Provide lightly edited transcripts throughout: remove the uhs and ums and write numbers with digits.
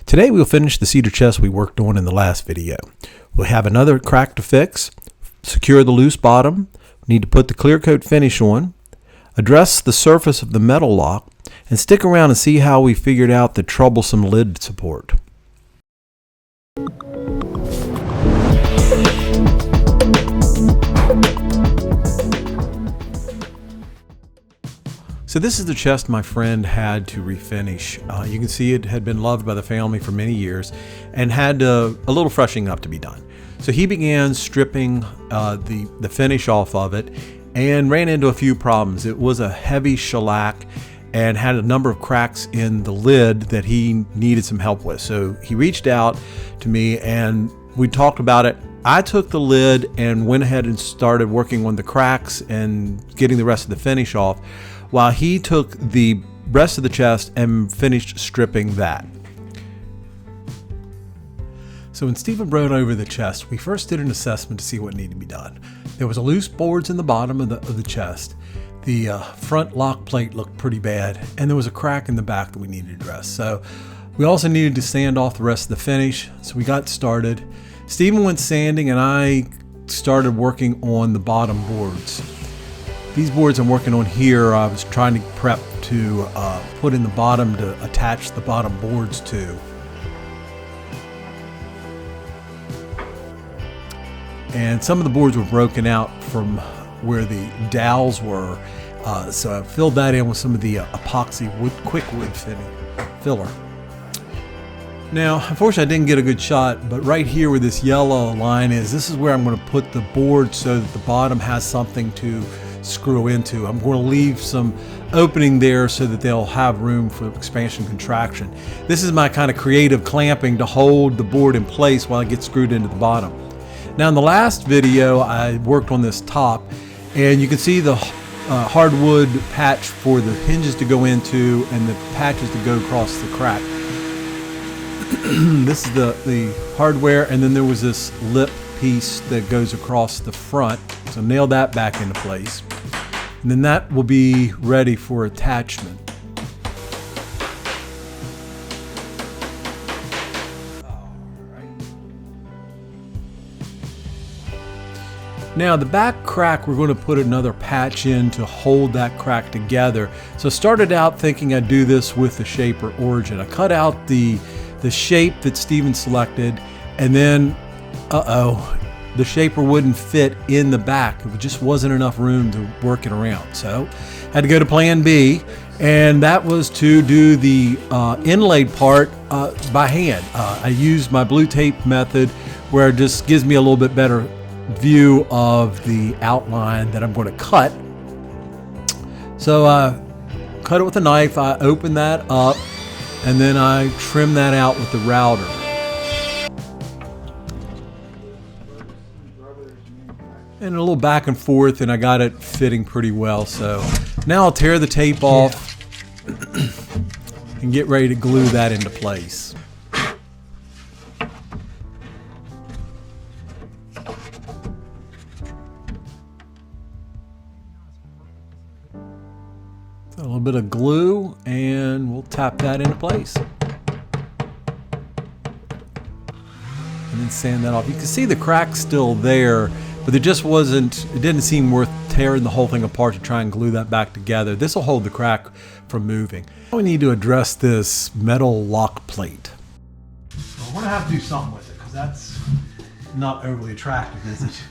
Today we'll finish the cedar chest we worked on in the last video. We'll have another crack to fix, secure the loose bottom, need to put the clear coat finish on, address the surface of the metal lock, and stick around and see how we figured out the troublesome lid support. So this is the chest my friend had to refinish. You can see it had been loved by the family for many years and had a little freshening up to be done. So he began stripping the finish off of it and ran into a few problems. It was a heavy shellac and had a number of cracks in the lid that he needed some help with. So he reached out to me and we talked about it. I took the lid and went ahead and started working on the cracks and getting the rest of the finish off, while he took the rest of the chest and finished stripping that. So when Stephen brought over the chest, we first did an assessment to see what needed to be done. There was a loose boards in the bottom of the chest. The front lock plate looked pretty bad, and there was a crack in the back that we needed to address. So we also needed to sand off the rest of the finish, so we got started. Stephen went sanding and I started working on the bottom boards. These boards I'm working on here, I was trying to prep to put in the bottom to attach the bottom boards to. And some of the boards were broken out from where the dowels were, so I filled that in with some of the epoxy quick wood filler. Now, unfortunately, I didn't get a good shot, but right here where this yellow line is, this is where I'm going to put the board so that the bottom has something to screw into. I'm going to leave some opening there so that they'll have room for expansion contraction. This is my kind of creative clamping to hold the board in place while it gets screwed into the bottom. Now in the last video I worked on this top, and you can see the hardwood patch for the hinges to go into and the patches to go across the crack. This is the hardware, and then there was this lip piece that goes across the front, so nail that back into place, and then that will be ready for attachment. Now the back crack, we're going to put another patch in to hold that crack together. So I started out thinking I'd do this with the shaper origin. I cut out the shape that Stephen selected, and then the shaper wouldn't fit in the back. It just wasn't enough room to work it around. So I had to go to plan B, and that was to do the inlaid part by hand. I used my blue tape method, where it just gives me a little bit better view of the outline that I'm going to cut. So I cut it with a knife, I open that up, and then I trim that out with the router. And a little back and forth, and I got it fitting pretty well. So now I'll tear the tape off and get ready to glue that into place. A little bit of glue, and we'll tap that into place. And then sand that off. You can see the crack's still there, but it didn't seem worth tearing the whole thing apart to try and glue that back together. This will hold the crack from moving. We need to address this metal lock plate. So we're gonna have to do something with it, because that's not overly attractive, is it?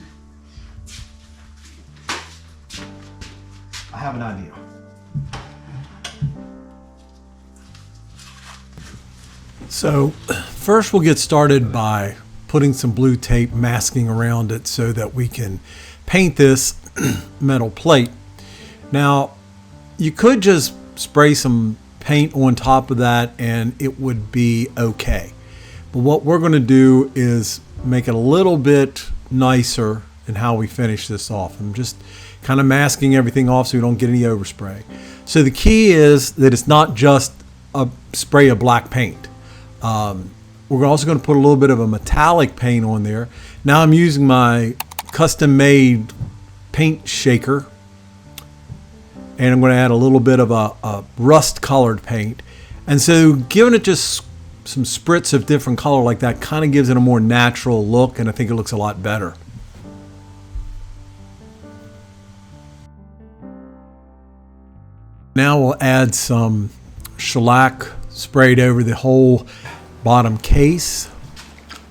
I have an idea. So first we'll get started by putting some blue tape masking around it so that we can paint this metal plate. Now you could just spray some paint on top of that and it would be okay. But what we're going to do is make it a little bit nicer in how we finish this off. I'm just kind of masking everything off so we don't get any overspray. So the key is that it's not just a spray of black paint. We're also going to put a little bit of a metallic paint on there. Now I'm using my custom-made paint shaker, and I'm going to add a little bit of a rust-colored paint. And so giving it just some spritz of different color like that kind of gives it a more natural look, and I think it looks a lot better. Now we'll add some shellac sprayed over the whole bottom case,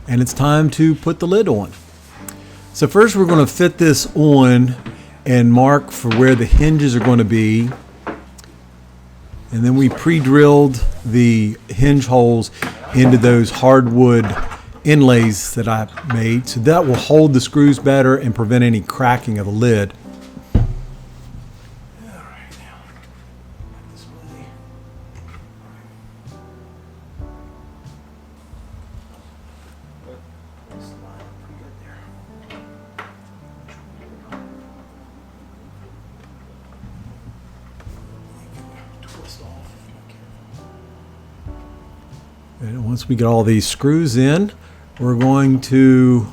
and it's time to put the lid on. So first we're going to fit this on and mark for where the hinges are going to be. And then we pre-drilled the hinge holes into those hardwood inlays that I made, so that will hold the screws better and prevent any cracking of the lid. And once we get all these screws in, we're going to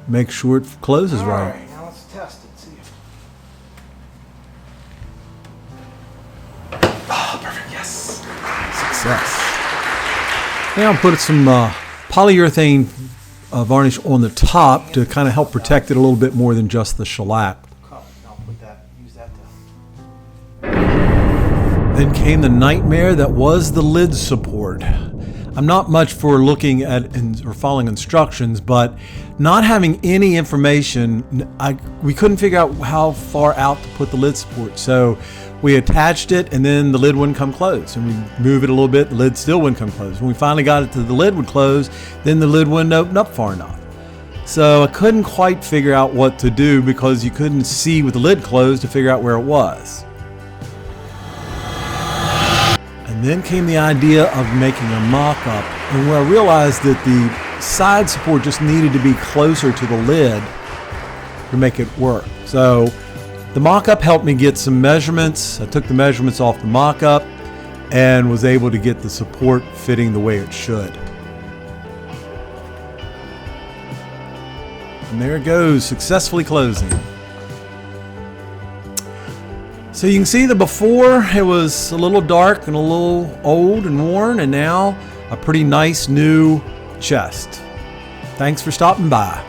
make sure it closes right. Alright, now let's test it. See if... Oh, perfect, yes. Success. Now I'll put some polyurethane varnish on the top to kind of help protect it a little bit more than just the shellac. I'll put that, use that to... Then came the nightmare that was the lid support. I'm not much for looking at or following instructions, but not having any information, we couldn't figure out how far out to put the lid support. So we attached it, and then the lid wouldn't come closed. And we move it a little bit, the lid still wouldn't come closed. When we finally got it to the lid would close, then the lid wouldn't open up far enough. So I couldn't quite figure out what to do because you couldn't see with the lid closed to figure out where it was. And then came the idea of making a mock-up, and where I realized that the side support just needed to be closer to the lid to make it work. So the mock-up helped me get some measurements. I took the measurements off the mock-up and was able to get the support fitting the way it should. And there it goes, successfully closing. So you can see the before, it was a little dark and a little old and worn, and now a pretty nice new chest. Thanks for stopping by.